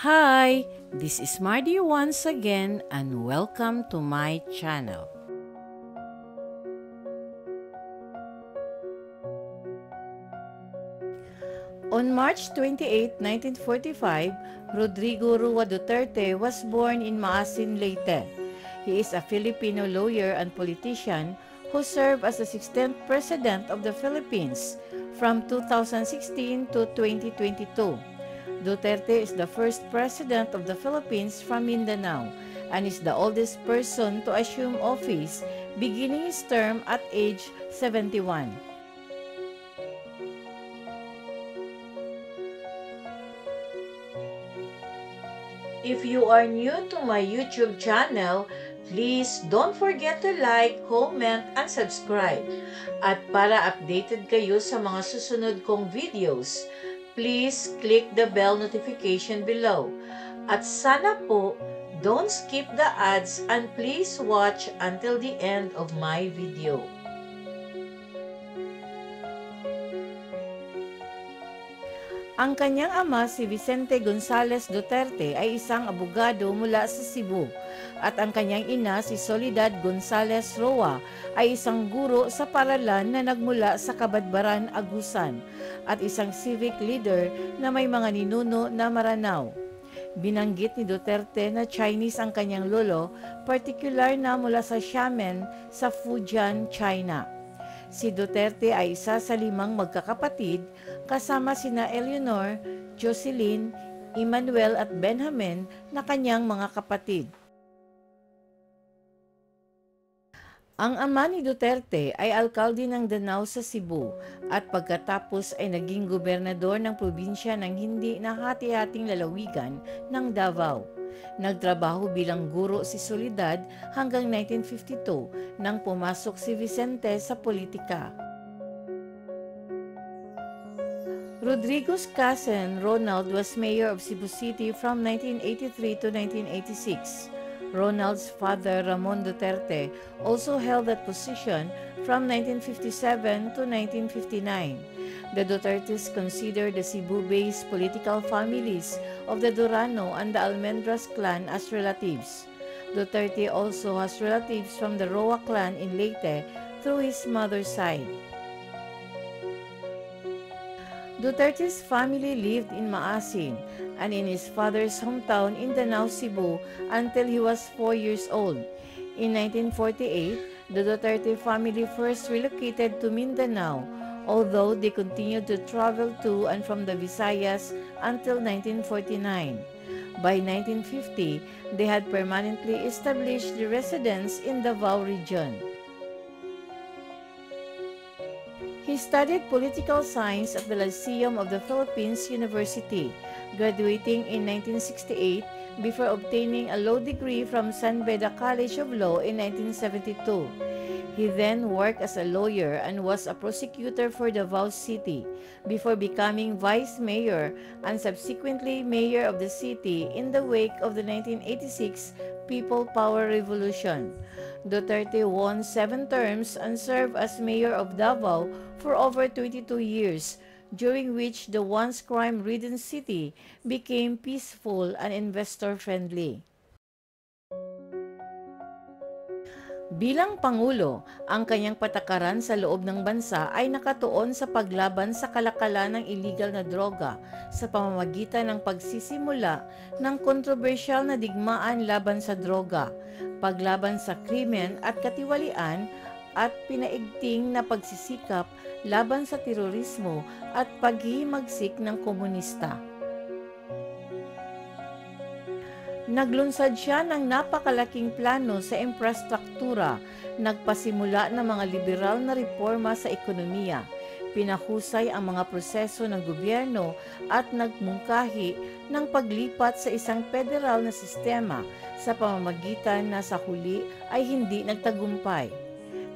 Hi, this is Mardy once again and welcome to my channel. On March 28, 1945, Rodrigo Rua Duterte was born in Maasin, Leyte. He is a Filipino lawyer and politician who served as the 16th President of the Philippines from 2016 to 2022. Duterte is the first President of the Philippines from Mindanao and is the oldest person to assume office, beginning his term at age 71. If you are new to my YouTube channel, please don't forget to like, comment, and subscribe. At para updated kayo sa mga susunod kong videos, please click the bell notification below. At sana po, don't skip the ads and please watch until the end of my video. Ang kanyang ama si Vicente Gonzales Duterte ay isang abogado mula sa Cebu at ang kanyang ina si Soledad Gonzales Roa ay isang guro sa paaralan na nagmula sa Kabadbaran, Agusan at isang civic leader na may mga ninuno na Maranao. Binanggit ni Duterte na Chinese ang kanyang lolo, partikular na mula sa Xiamen sa Fujian, China. Si Duterte ay isa sa 5 magkakapatid kasama sina Eleanor, Jocelyn, Emmanuel at Benjamin na kanyang mga kapatid. Ang ama ni Duterte ay alkalde ng Danao sa Cebu at pagkatapos ay naging gobernador ng probinsya ng hindi nahati-hating lalawigan ng Davao. Nagtrabaho bilang guro si Soledad hanggang 1952 nang pumasok si Vicente sa politika. Rodrigo's cousin Ronald was mayor of Cebu City from 1983 to 1986. Ronald's father Ramon Duterte also held that position from 1957 to 1959. The Dutertes consider the Cebu-based political families of the Durano and the Almendras clan as relatives. Duterte also has relatives from the Roa clan in Leyte through his mother's side. Duterte's family lived in Maasin and in his father's hometown in Danao, Cebu until he was 4 years old. In 1948, the Duterte family first relocated to Mindanao, although they continued to travel to and from the Visayas until 1949. By 1950, they had permanently established their residence in the Davao region. He studied political science at the Lyceum of the Philippines University, graduating in 1968 before obtaining a law degree from San Beda College of Law in 1972. He then worked as a lawyer and was a prosecutor for Davao City before becoming vice mayor and subsequently mayor of the city in the wake of the 1986 People Power Revolution. Duterte won 7 terms and served as mayor of Davao for over 22 years, during which the once crime-ridden city became peaceful and investor-friendly. Bilang Pangulo, ang kanyang patakaran sa loob ng bansa ay nakatuon sa paglaban sa kalakalan ng iligal na droga sa pamamagitan ng pagsisimula ng kontrobersyal na digmaan laban sa droga, paglaban sa krimen at katiwalian at pinaigting na pagsisikap laban sa terorismo at paghihimagsik ng komunista. Naglunsad siya ng napakalaking plano sa infrastruktura, nagpasimula ng mga liberal na reforma sa ekonomiya, pinahusay ang mga proseso ng gobyerno at nagmungkahi ng paglipat sa isang federal na sistema sa pamamagitan na sa huli ay hindi nagtagumpay.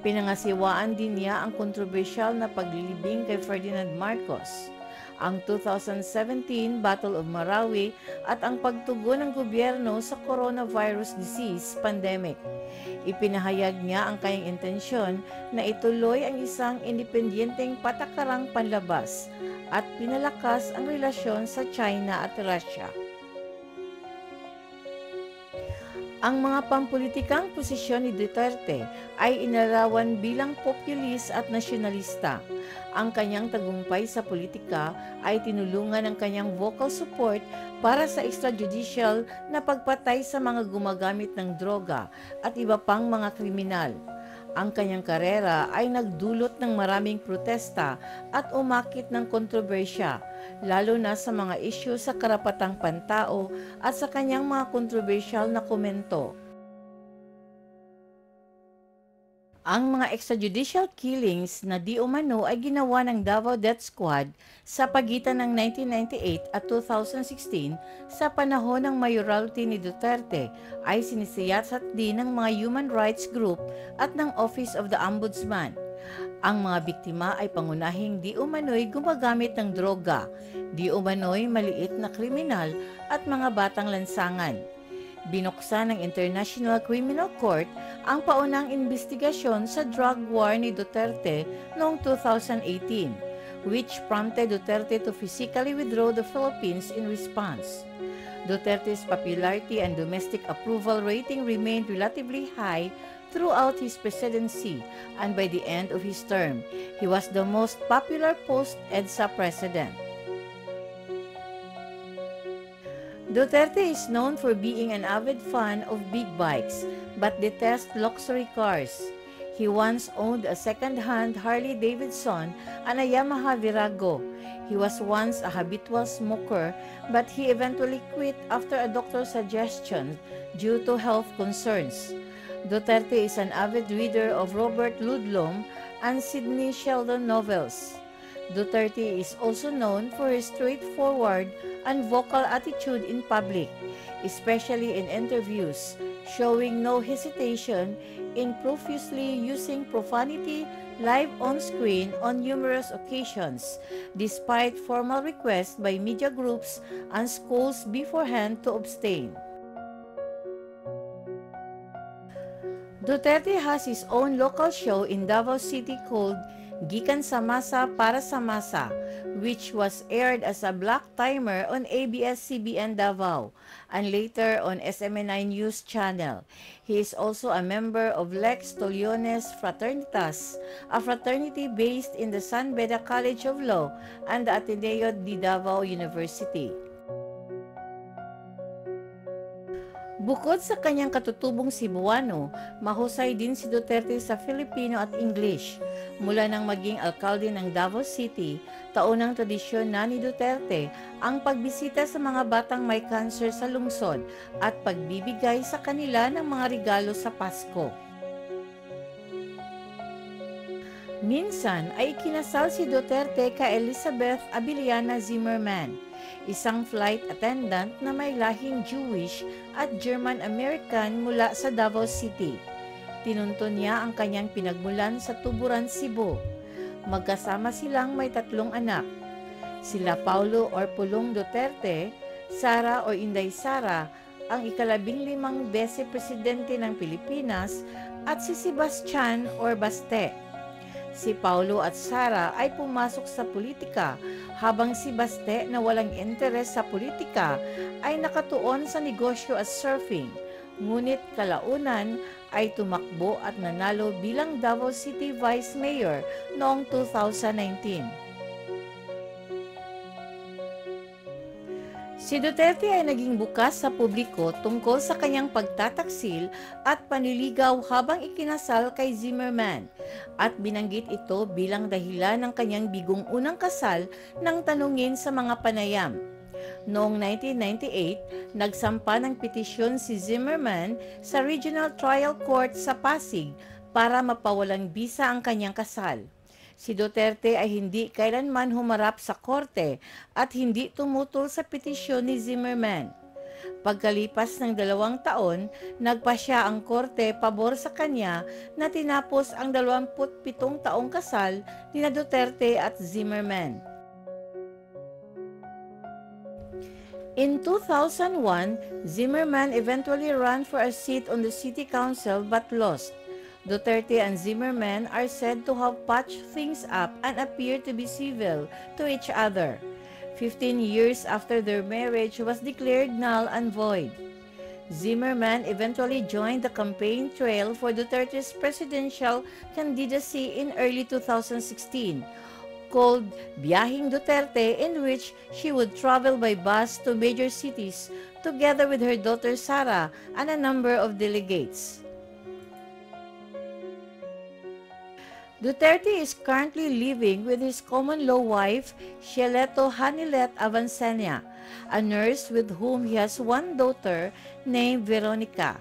Pinangasiwaan din niya ang kontrobersyal na paglilibing kay Ferdinand Marcos, ang 2017 Battle of Marawi at ang pagtugon ng gobyerno sa coronavirus disease pandemic. Ipinahayag niya ang kanyang intensyon na ituloy ang isang independenteng patakarang panlabas at pinalakas ang relasyon sa China at Russia. Ang mga pampulitikang posisyon ni Duterte ay inarawan bilang populist at nasyonalista. Ang kanyang tagumpay sa politika ay tinulungan ng kanyang vocal support para sa extrajudicial na pagpatay sa mga gumagamit ng droga at iba pang mga kriminal. Ang kanyang karera ay nagdulot ng maraming protesta at umakit ng kontrobersya, lalo na sa mga isyu sa karapatang pantao at sa kanyang mga kontrobersyal na komento. Ang mga extrajudicial killings na di umano ay ginawa ng Davao Death Squad sa pagitan ng 1998 at 2016 sa panahon ng mayoralty ni Duterte ay sinisiyasat din ng mga human rights group at ng Office of the Ombudsman. Ang mga biktima ay pangunahing di umano'y gumagamit ng droga, di umano'y maliit na kriminal at mga batang lansangan. Binuksan ng International Criminal Court ang paunang investigasyon sa drug war ni Duterte noong 2018, which prompted Duterte to physically withdraw the Philippines in response. Duterte's popularity and domestic approval rating remained relatively high throughout his presidency, and by the end of his term, he was the most popular post-EDSA president. Duterte is known for being an avid fan of big bikes, but detests luxury cars. He once owned a second-hand Harley-Davidson and a Yamaha Virago. He was once a habitual smoker, but he eventually quit after a doctor's suggestion due to health concerns. Duterte is an avid reader of Robert Ludlum and Sidney Sheldon novels. Duterte is also known for his straightforward and vocal attitude in public, especially in interviews, showing no hesitation in profusely using profanity live on screen on numerous occasions, despite formal requests by media groups and schools beforehand to abstain. Duterte has his own local show in Davao City called Gikan sa Masa para sa Masa, which was aired as a black timer on ABS-CBN Davao and later on SMNI News Channel. He is also a member of Lex Toliones Fraternitas, a fraternity based in the San Beda College of Law and the Ateneo de Davao University. Bukod sa kanyang katutubong Cebuano, mahusay din si Duterte sa Filipino at English. Mula nang maging alkalde ng Davao City, taunang tradisyon na ni Duterte ang pagbisita sa mga batang may cancer sa lungsod at pagbibigay sa kanila ng mga regalo sa Pasko. Minsan ay ikinasal si Duterte kay Elizabeth Abiliana Zimmerman, isang flight attendant na may lahing Jewish at German-American mula sa Davao City. Tinunton niya ang kanyang pinagmulan sa Tuburan, Cebu. Magkasama silang may 3 anak. Sila Paulo or Pulong Duterte, Sara o Inday Sara, ang ika-15 Vice-Presidente ng Pilipinas, at si Sebastian or Baste. Si Paulo at Sara ay pumasok sa politika, habang si Baste na walang interes sa politika ay nakatuon sa negosyo at surfing. Ngunit kalaunan ay tumakbo at nanalo bilang Davao City Vice Mayor noong 2019. Si Duterte ay naging bukas sa publiko tungkol sa kanyang pagtataksil at panliligaw habang ikinasal kay Zimmerman at binanggit ito bilang dahilan ng kanyang bigong unang kasal nang tanungin sa mga panayam. Noong 1998, nagsampa ng petisyon si Zimmerman sa Regional Trial Court sa Pasig para mapawalang bisa ang kanyang kasal. Si Duterte ay hindi kailanman humarap sa korte at hindi tumutol sa petisyon ni Zimmerman. Pagkalipas ng 2 taon, nagpasya ang korte pabor sa kanya na tinapos ang 27 taong kasal ni Duterte at Zimmerman. In 2001, Zimmerman eventually ran for a seat on the city council but lost. Duterte and Zimmerman are said to have patched things up and appear to be civil to each other. 15 years after their marriage was declared null and void. Zimmerman eventually joined the campaign trail for Duterte's presidential candidacy in early 2016, called Biyahing Duterte, in which she would travel by bus to major cities together with her daughter Sara and a number of delegates. Duterte is currently living with his common-law wife, Sheleto Hanilet Avancenia, a nurse with whom he has one daughter named Veronica.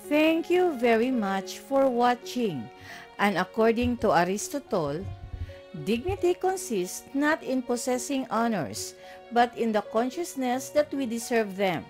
Thank you very much for watching. And according to Aristotle, dignity consists not in possessing honors, but in the consciousness that we deserve them.